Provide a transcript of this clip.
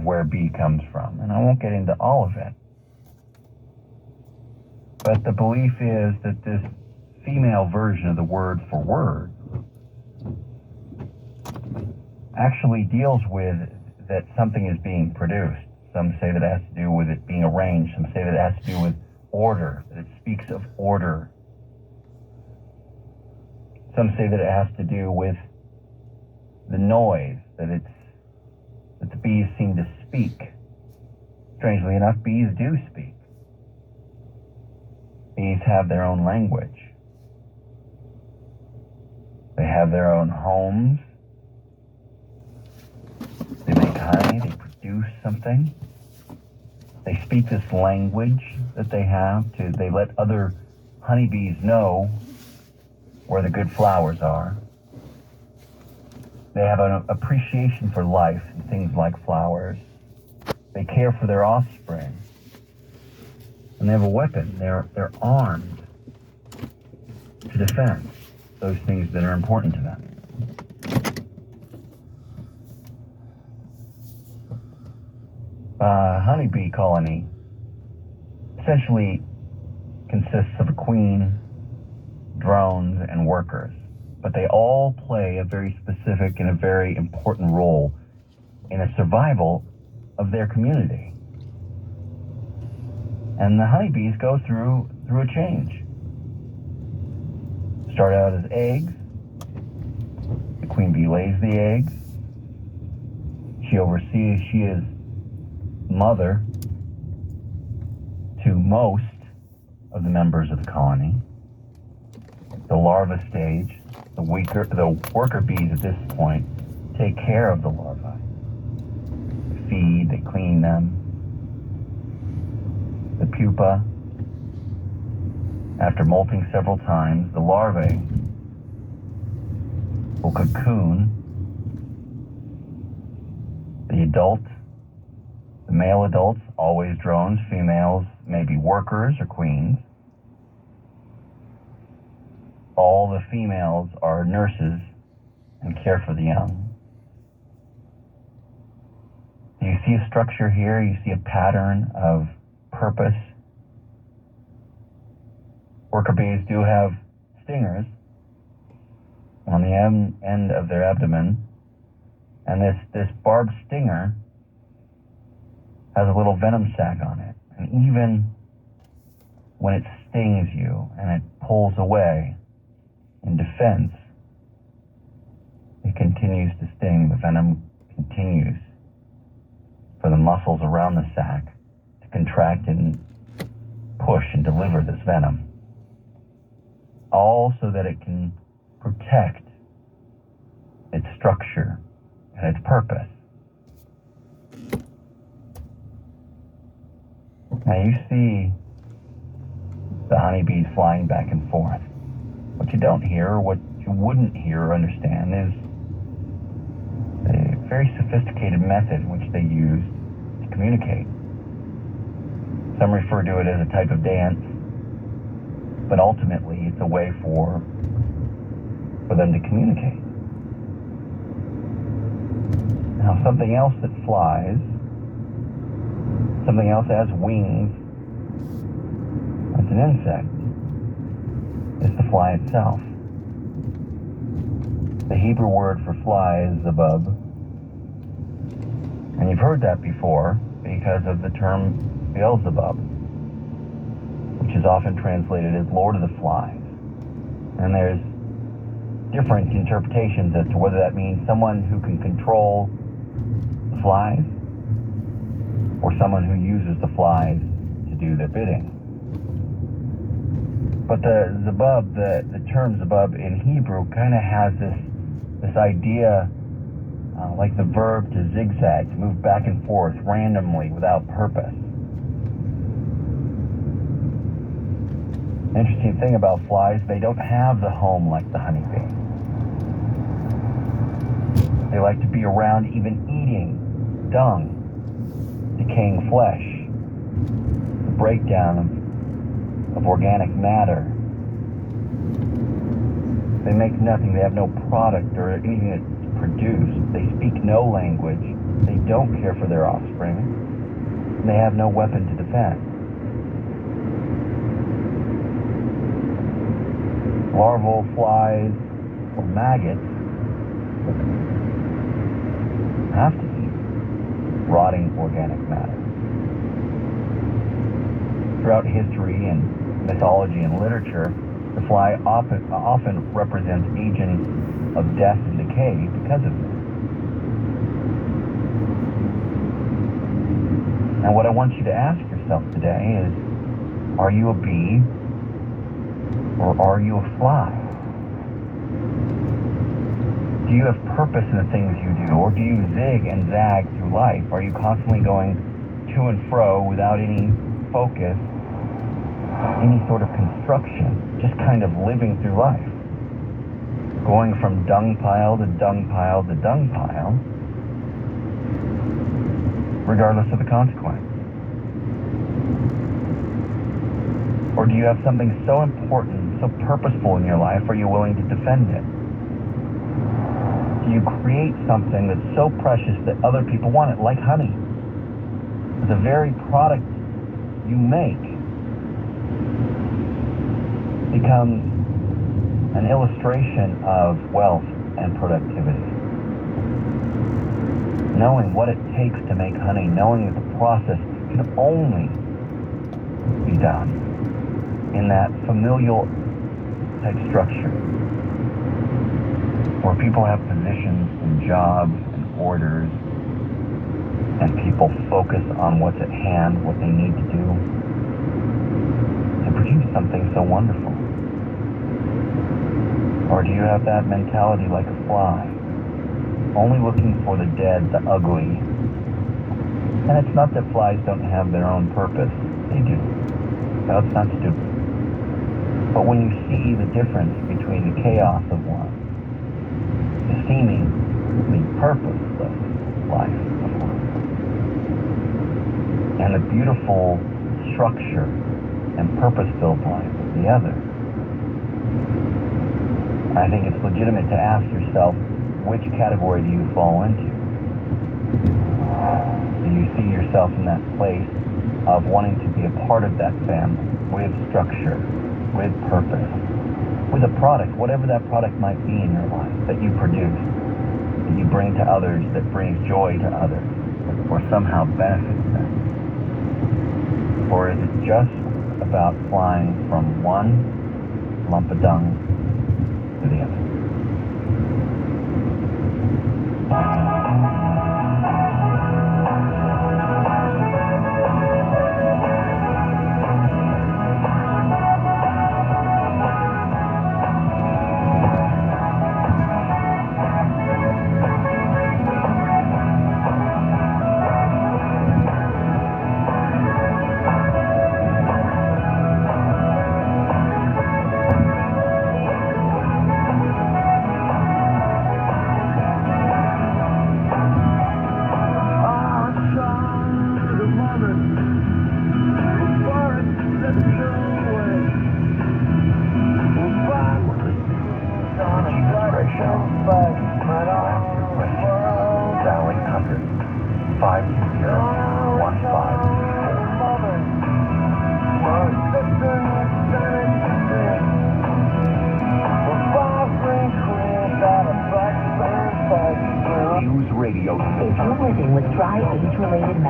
of where bee comes from, and I won't get into all of it. But the belief is that this female version of the word for word actually deals with that something is being produced. Some say that it has to do with it being arranged. Some say that it has to do with order, that it speaks of order. Some say that it has to do with the noise, that the bees seem to speak. Strangely enough, bees do speak. Bees have their own language. They have their own homes. They make honey, they produce something. They speak this language that they have. They let other honeybees know where the good flowers are. They have an appreciation for life and things like flowers. They care for their offspring. And they have a weapon. They're armed to defend those things that are important to them. A honeybee colony essentially consists of a queen, drones, and workers. But they all play a very specific and a very important role in the survival of their community. And the honeybees go through a change. Start out as eggs. The queen bee lays the eggs. She is mother to most of the members of the colony. The larva stage, the worker bees at this point take care of the larvae. They feed, they clean them. The pupa, after molting several times, the larvae will cocoon. The male adults, always drones, females may be workers or queens. All the females are nurses and care for the young. Do you see a structure here? You see a pattern of purpose. Worker bees do have stingers on the end of their abdomen, and this barbed stinger has a little venom sac on it. And even when it stings you and it pulls away in defense, it continues to sting. The venom continues for the muscles around the sac to contract and push and deliver this venom. All so that it can protect its structure and its purpose. Now you see the honeybees flying back and forth. What you don't hear, or what you wouldn't hear or understand, is a very sophisticated method which they use to communicate. Some refer to it as a type of dance, but ultimately it's a way for them to communicate. Now something else that flies, something else has wings, it's an insect, is the fly itself. The Hebrew word for fly is zabub, and you've heard that before because of the term Beelzebub, which is often translated as Lord of the Flies. And there's different interpretations as to whether that means someone who can control the flies or someone who uses the flies to do their bidding. But the zabub, the term zabub in Hebrew kind of has this idea, like the verb to zigzag, to move back and forth randomly without purpose. The interesting thing about flies, they don't have the home like the honeybee. They like to be around, even eating dung, decaying flesh, the breakdown of organic matter. They make nothing. They have no product or anything that's produced. They speak no language. They don't care for their offspring. And they have no weapon to defend. Larval flies or maggots have to eat rotting organic matter. Throughout history and mythology and literature, the fly often represents agents of death and decay because of this. And what I want you to ask yourself today is, are you a bee or are you a fly? Do you have purpose in the things you do, or do you zig and zag through life? Are you constantly going to and fro without any focus, any sort of construction, just kind of living through life? Going from dung pile to dung pile to dung pile, regardless of the consequence? Or do you have something so important, so purposeful in your life, are you willing to defend it? Do you create something that's so precious that other people want it, like honey? The very product you make becomes an illustration of wealth and productivity. Knowing what it takes to make honey, knowing that the process can only be done in that familial type structure where people have positions and jobs and orders and people focus on what's at hand, what they need to do to produce something so wonderful. Or do you have that mentality like a fly, only looking for the dead, the ugly? And it's not that flies don't have their own purpose. They do. No, it's not stupid. But when you see the difference between the chaos of one, the seemingly purposeless life of one, and the beautiful structure and purpose-filled life of the other, I think it's legitimate to ask yourself, which category do you fall into? Do you see yourself in that place of wanting to be a part of that family with structure, with purpose, with a product, whatever that product might be in your life that you produce, that you bring to others, that brings joy to others, or somehow benefits them? Or is it just about flying from one lump of dung to the other? If you're living with dry age-related